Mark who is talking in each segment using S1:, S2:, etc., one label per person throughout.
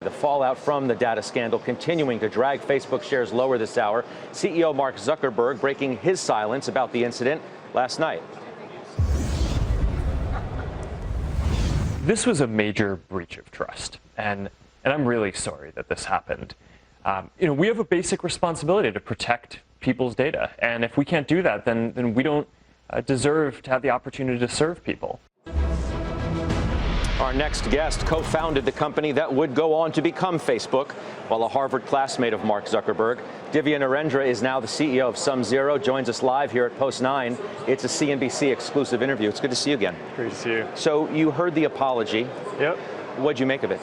S1: The fallout from the data scandal continuing to drag Facebook shares lower this hour. CEO Mark Zuckerberg breaking his silence about the incident last night.
S2: This was a major breach of trust, and I'm really sorry that this happened. We have a basic responsibility to protect people's data, and if we can't do that, then we don't deserve to have the opportunity to serve people.
S1: Our next guest co-founded the company that would go on to become Facebook, while a Harvard classmate of Mark Zuckerberg. Divya Narendra is now the CEO of SumZero, joins us live here at Post 9. It's a CNBC exclusive interview. It's good to see you again.
S3: Great to see you.
S1: So you heard the apology.
S3: Yep.
S1: What'd you make of it?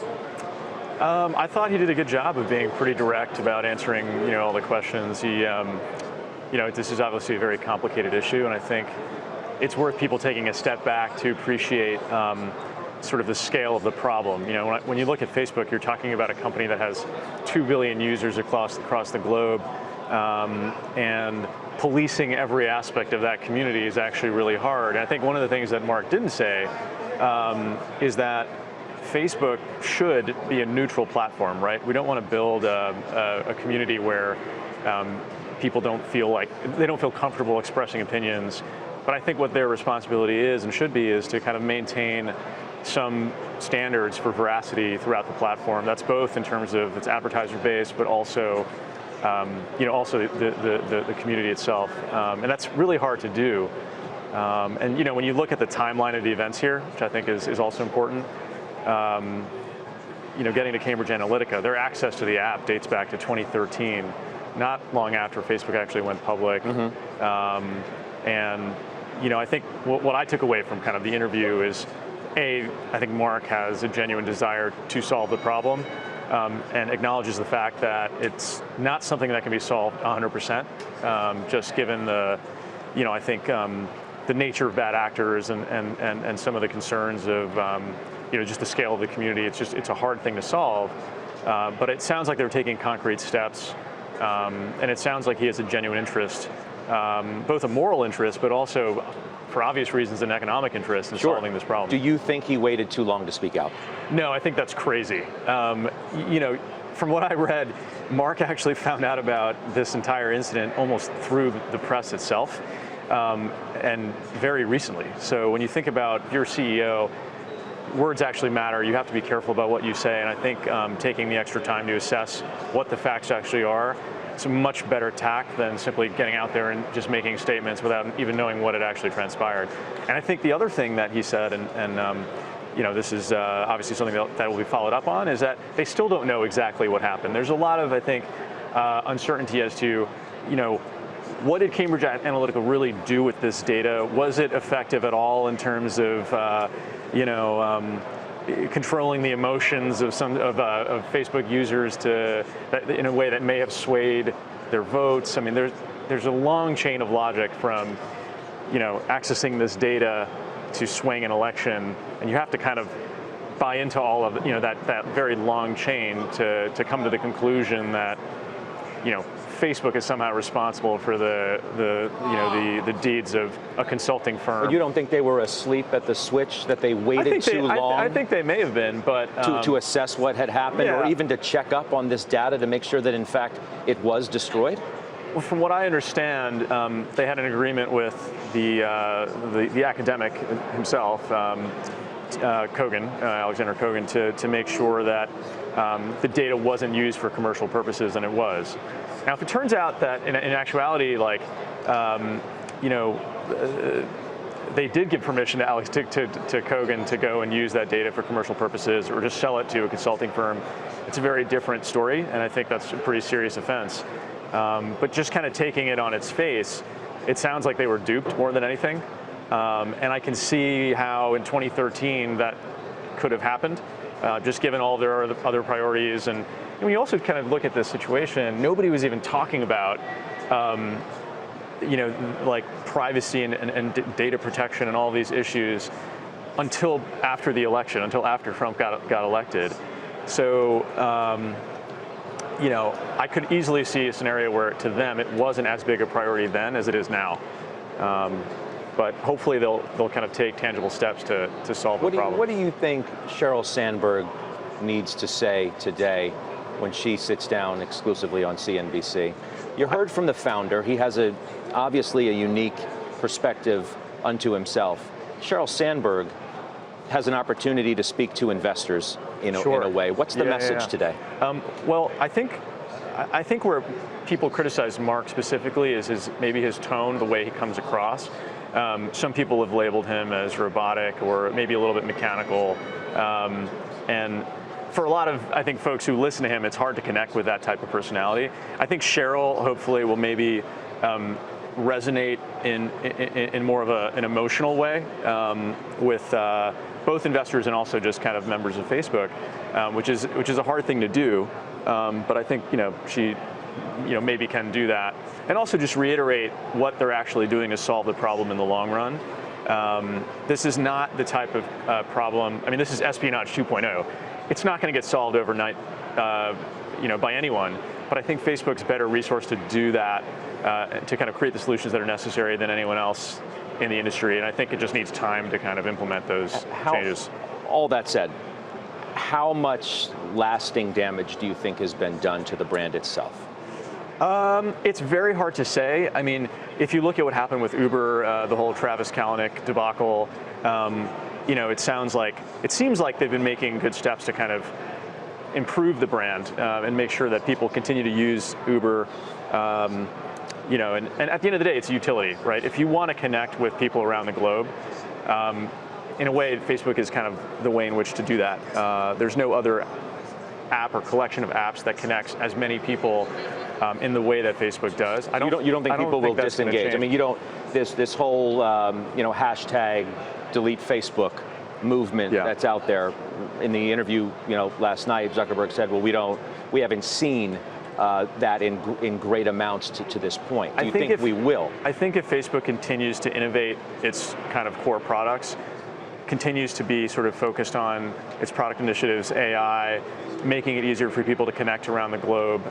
S3: I thought he did a good job of being pretty direct about answering, all the questions. He, this is obviously a very complicated issue, and I think it's worth people taking a step back to appreciate sort of the scale of the problem. When you look at Facebook, you're talking about a company that has 2 billion users across the globe, and policing every aspect of that community is actually really hard. And I think one of the things that Mark didn't say is that Facebook should be a neutral platform, right? We don't want to build a community where people don't feel comfortable expressing opinions. But I think what their responsibility is and should be is to kind of maintain some standards for veracity throughout the platform. That's both in terms of its advertiser base, but also, also the community itself. And that's really hard to do. And when you look at the timeline of the events here, which I think is also important, getting to Cambridge Analytica, their access to the app dates back to 2013, not long after Facebook actually went public. And I think what I took away from kind of the interview is, I think Mark has a genuine desire to solve the problem, and acknowledges the fact that it's not something that can be solved 100%, just given the, I think the nature of bad actors and some of the concerns of, just the scale of the community. It's a hard thing to solve, but it sounds like they're taking concrete steps, and it sounds like he has a genuine interest, both a moral interest, but also, for obvious reasons, an economic interest in solving this problem.
S1: Do you think he waited too long to speak out?
S3: No, I think that's crazy. From what I read, Mark actually found out about this entire incident almost through the press itself, and very recently. So when you think about your CEO, words actually matter. You have to be careful about what you say, and I think taking the extra time to assess what the facts actually are, it's a much better tack than simply getting out there and just making statements without even knowing what had actually transpired. And I think the other thing that he said, and this is obviously something that will be followed up on, is that they still don't know exactly what happened. There's a lot of, I think, uncertainty as to, what did Cambridge Analytica really do with this data? Was it effective at all in terms of, controlling the emotions of some of Facebook users in a way that may have swayed their votes? I mean, there's a long chain of logic from, accessing this data to swaying an election, and you have to kind of buy into all of that very long chain to come to the conclusion that Facebook is somehow responsible for the deeds of a consulting firm.
S1: But you don't think they were asleep at the switch, that they waited too long?
S3: I think they may have been, but
S1: to assess what had happened, or even to check up on this data to make sure that in fact it was destroyed?
S3: Well, from what I understand, they had an agreement with the academic himself, Alexander Kogan, to make sure that the data wasn't used for commercial purposes, and it was. Now, if it turns out that in actuality, they did give permission to Kogan to go and use that data for commercial purposes, or just sell it to a consulting firm, it's a very different story, and I think that's a pretty serious offense. But just kind of taking it on its face, it sounds like they were duped more than anything. And I can see how in 2013 that could have happened, just given all their other priorities. And we also kind of look at this situation, nobody was even talking about, like privacy and data protection and all these issues until after the election, until after Trump got elected. So, I could easily see a scenario where to them it wasn't as big a priority then as it is now. But hopefully they'll kind of take tangible steps to solve the problem.
S1: What do you think Sheryl Sandberg needs to say today when she sits down exclusively on CNBC? You heard from the founder. He has obviously a unique perspective unto himself. Sheryl Sandberg has an opportunity to speak to investors in a way. What's the message today?
S3: Well, I think where people criticize Mark specifically is maybe his tone, the way he comes across. Some people have labeled him as robotic or maybe a little bit mechanical. And for a lot of, I think, folks who listen to him, it's hard to connect with that type of personality. I think Sheryl hopefully will maybe resonate in more of an emotional way with both investors and also just kind of members of Facebook, which is a hard thing to do. But I think she maybe can do that, and also just reiterate what they're actually doing to solve the problem in the long run. This is not the type of problem. I mean, this is espionage 2.0. It's not going to get solved overnight, by anyone. But I think Facebook's better resourced to do that, to kind of create the solutions that are necessary than anyone else in the industry. And I think it just needs time to kind of implement those changes.
S1: All that said, how much lasting damage do you think has been done to the brand itself?
S3: It's very hard to say. I mean, if you look at what happened with Uber, the whole Travis Kalanick debacle, it seems like they've been making good steps to kind of improve the brand and make sure that people continue to use Uber. And at the end of the day, it's utility, right? If you want to connect with people around the globe, in a way, Facebook is kind of the way in which to do that. There's no other app or collection of apps that connects as many people in the way that Facebook does.
S1: You don't think people will disengage? I mean, this whole hashtag delete Facebook movement that's out there. In the interview last night, Zuckerberg said, well, we haven't seen that in great amounts to this point. Do you think we will?
S3: I think if Facebook continues to innovate its kind of core products, continues to be sort of focused on its product initiatives, AI, making it easier for people to connect around the globe,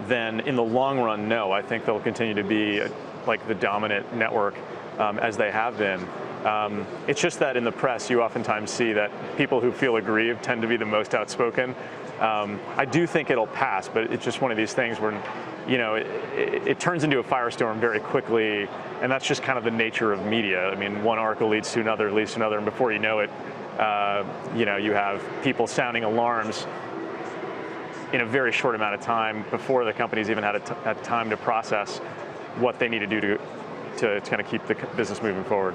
S3: then in the long run, no, I think they'll continue to be like the dominant network as they have been. It's just that in the press, you oftentimes see that people who feel aggrieved tend to be the most outspoken. I do think it'll pass, but it's just one of these things where, it turns into a firestorm very quickly, and that's just kind of the nature of media. I mean, one article leads to another, and before you know it, you have people sounding alarms in a very short amount of time before the companies even had time to process what they need to do to kind of keep the business moving forward.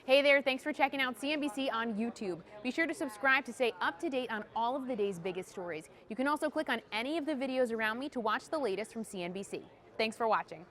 S4: Hey there, thanks for checking out CNBC on YouTube. Be sure to subscribe to stay up to date on all of the day's biggest stories. You can also click on any of the videos around me to watch the latest from CNBC. Thanks for watching.